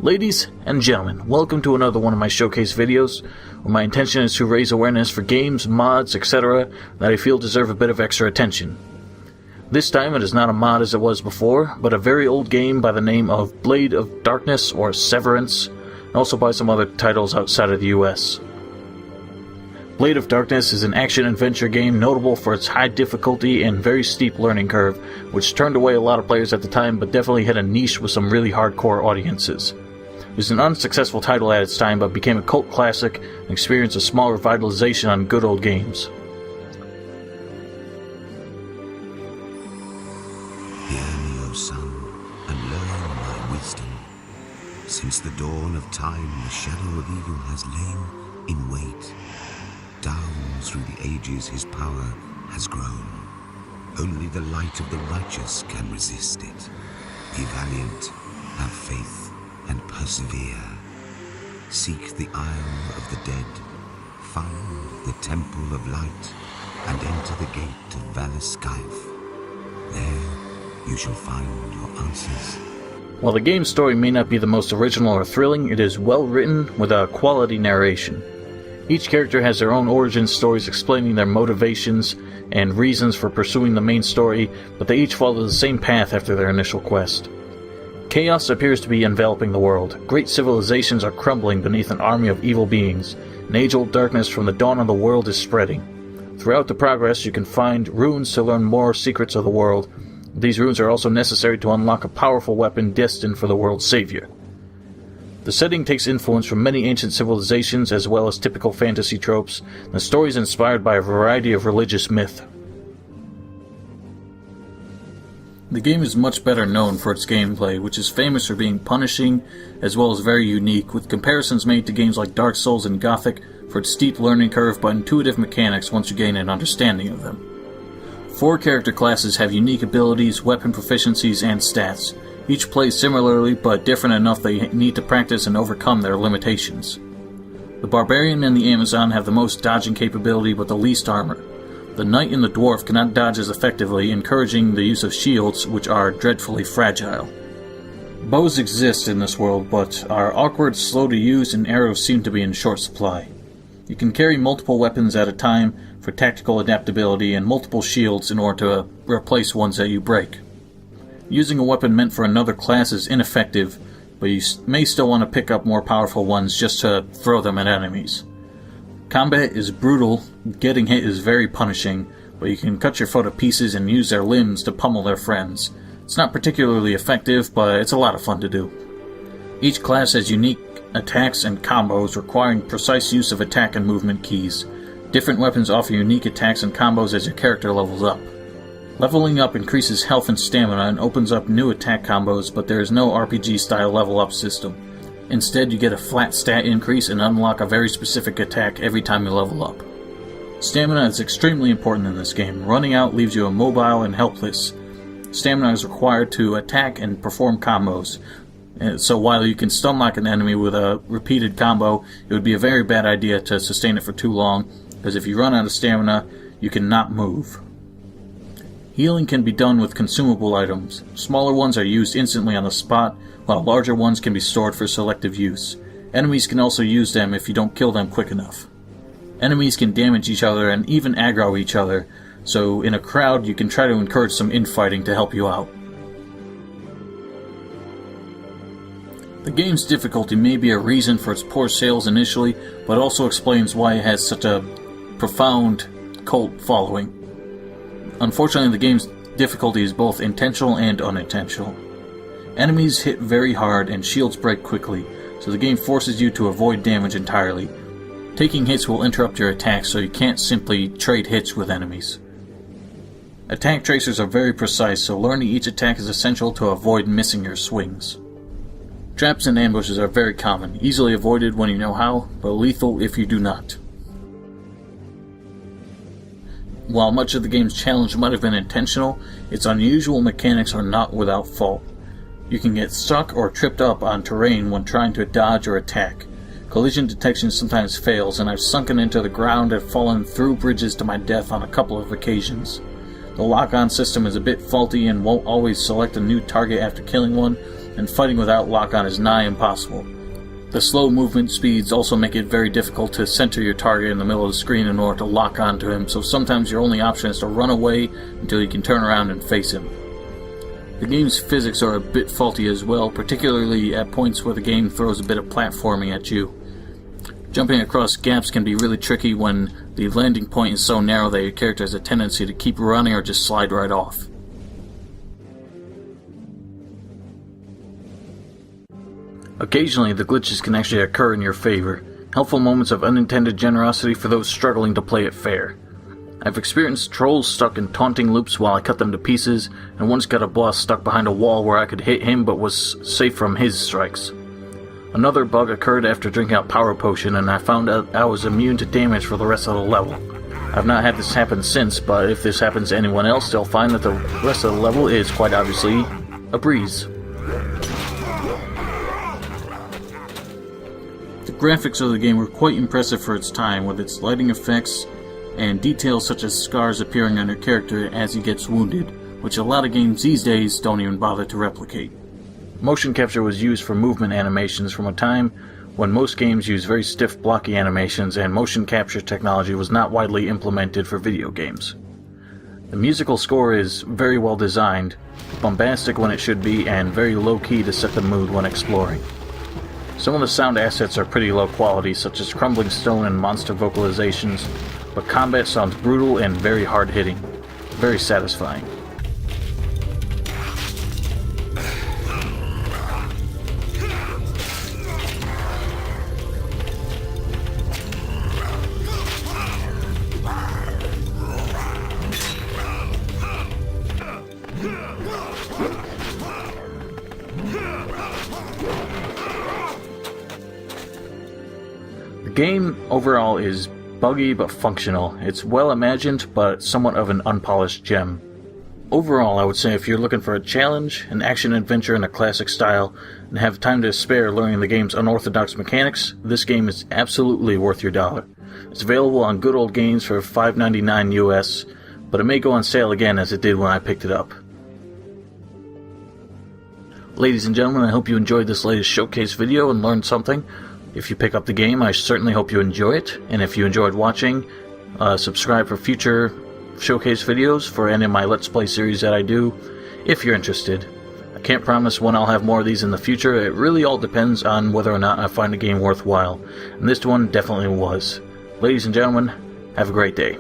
Ladies and gentlemen, welcome to another one of my showcase videos, where my intention is to raise awareness for games, mods, etc. that I feel deserve a bit of extra attention. This time it is not a mod as it was before, but a very old game by the name of Blade of Darkness or Severance, and also by some other titles outside of the US. Blade of Darkness is an action-adventure game notable for its high difficulty and very steep learning curve, which turned away a lot of players at the time but definitely hit a niche with some really hardcore audiences. It was an unsuccessful title at its time but became a cult classic and experienced a small revitalization on good old games. Hear me, O son, and learn my wisdom. Since the dawn of time, the shadow of evil has lain in wait. Down through the ages his power has grown. Only the light of the righteous can resist it. Be valiant, have faith, and persevere. Seek the isle of the dead. Find the temple of light, and enter the gate of Valaskaif. There you shall find your answers. While the game's story may not be the most original or thrilling, it is well written with a quality narration. Each character has their own origin stories explaining their motivations and reasons for pursuing the main story, but they each follow the same path after their initial quest. Chaos appears to be enveloping the world. Great civilizations are crumbling beneath an army of evil beings. An age-old darkness from the dawn of the world is spreading. Throughout the progress, you can find runes to learn more secrets of the world. These runes are also necessary to unlock a powerful weapon destined for the world's savior. The setting takes influence from many ancient civilizations as well as typical fantasy tropes. The story is inspired by a variety of religious myth. The game is much better known for its gameplay, which is famous for being punishing as well as very unique, with comparisons made to games like Dark Souls and Gothic for its steep learning curve but intuitive mechanics once you gain an understanding of them. 4 character classes have unique abilities, weapon proficiencies, and stats. Each plays similarly, but different enough they need to practice and overcome their limitations. The Barbarian and the Amazon have the most dodging capability but the least armor. The Knight and the Dwarf cannot dodge as effectively, encouraging the use of shields, which are dreadfully fragile. Bows exist in this world, but are awkward, slow to use, and arrows seem to be in short supply. You can carry multiple weapons at a time for tactical adaptability and multiple shields in order to replace ones that you break. Using a weapon meant for another class is ineffective, but you may still want to pick up more powerful ones just to throw them at enemies. Combat is brutal, getting hit is very punishing, but you can cut your foe to pieces and use their limbs to pummel their friends. It's not particularly effective, but it's a lot of fun to do. Each class has unique attacks and combos requiring precise use of attack and movement keys. Different weapons offer unique attacks and combos as your character levels up. Leveling up increases health and stamina and opens up new attack combos, but there is no RPG-style level-up system. Instead, you get a flat stat increase and unlock a very specific attack every time you level up. Stamina is extremely important in this game. Running out leaves you immobile and helpless. Stamina is required to attack and perform combos. So while you can stun-lock an enemy with a repeated combo, it would be a very bad idea to sustain it for too long, because if you run out of stamina, you cannot move. Healing can be done with consumable items. Smaller ones are used instantly on the spot, while larger ones can be stored for selective use. Enemies can also use them if you don't kill them quick enough. Enemies can damage each other and even aggro each other, so in a crowd you can try to encourage some infighting to help you out. The game's difficulty may be a reason for its poor sales initially, but also explains why it has such a profound cult following. Unfortunately, the game's difficulty is both intentional and unintentional. Enemies hit very hard and shields break quickly, so the game forces you to avoid damage entirely. Taking hits will interrupt your attacks, so you can't simply trade hits with enemies. Attack tracers are very precise, so learning each attack is essential to avoid missing your swings. Traps and ambushes are very common, easily avoided when you know how, but lethal if you do not. While much of the game's challenge might have been intentional, its unusual mechanics are not without fault. You can get stuck or tripped up on terrain when trying to dodge or attack. Collision detection sometimes fails, and I've sunken into the ground and fallen through bridges to my death on a couple of occasions. The lock-on system is a bit faulty and won't always select a new target after killing one, and fighting without lock-on is nigh impossible. The slow movement speeds also make it very difficult to center your target in the middle of the screen in order to lock onto him, so sometimes your only option is to run away until you can turn around and face him. The game's physics are a bit faulty as well, particularly at points where the game throws a bit of platforming at you. Jumping across gaps can be really tricky when the landing point is so narrow that your character has a tendency to keep running or just slide right off. Occasionally, the glitches can actually occur in your favor, helpful moments of unintended generosity for those struggling to play it fair. I've experienced trolls stuck in taunting loops while I cut them to pieces, and once got a boss stuck behind a wall where I could hit him but was safe from his strikes. Another bug occurred after drinking a power potion, and I found out I was immune to damage for the rest of the level. I've not had this happen since, but if this happens to anyone else, they'll find that the rest of the level is, quite obviously, a breeze. The graphics of the game were quite impressive for its time, with its lighting effects and details such as scars appearing on your character as he gets wounded, which a lot of games these days don't even bother to replicate. Motion capture was used for movement animations from a time when most games used very stiff blocky animations, and motion capture technology was not widely implemented for video games. The musical score is very well designed, bombastic when it should be, and very low-key to set the mood when exploring. Some of the sound assets are pretty low quality, such as crumbling stone and monster vocalizations, but combat sounds brutal and very hard-hitting, very satisfying. The game overall is buggy but functional. It's well imagined but somewhat of an unpolished gem. Overall, I would say if you're looking for a challenge, an action adventure in a classic style, and have time to spare learning the game's unorthodox mechanics, this game is absolutely worth your dollar. It's available on Good Old Games for $5.99 US, but it may go on sale again as it did when I picked it up. Ladies and gentlemen, I hope you enjoyed this latest showcase video and learned something. If you pick up the game, I certainly hope you enjoy it, and if you enjoyed watching, subscribe for future showcase videos for any of my Let's Play series that I do, if you're interested. I can't promise when I'll have more of these in the future. It really all depends on whether or not I find the game worthwhile, and this one definitely was. Ladies and gentlemen, have a great day.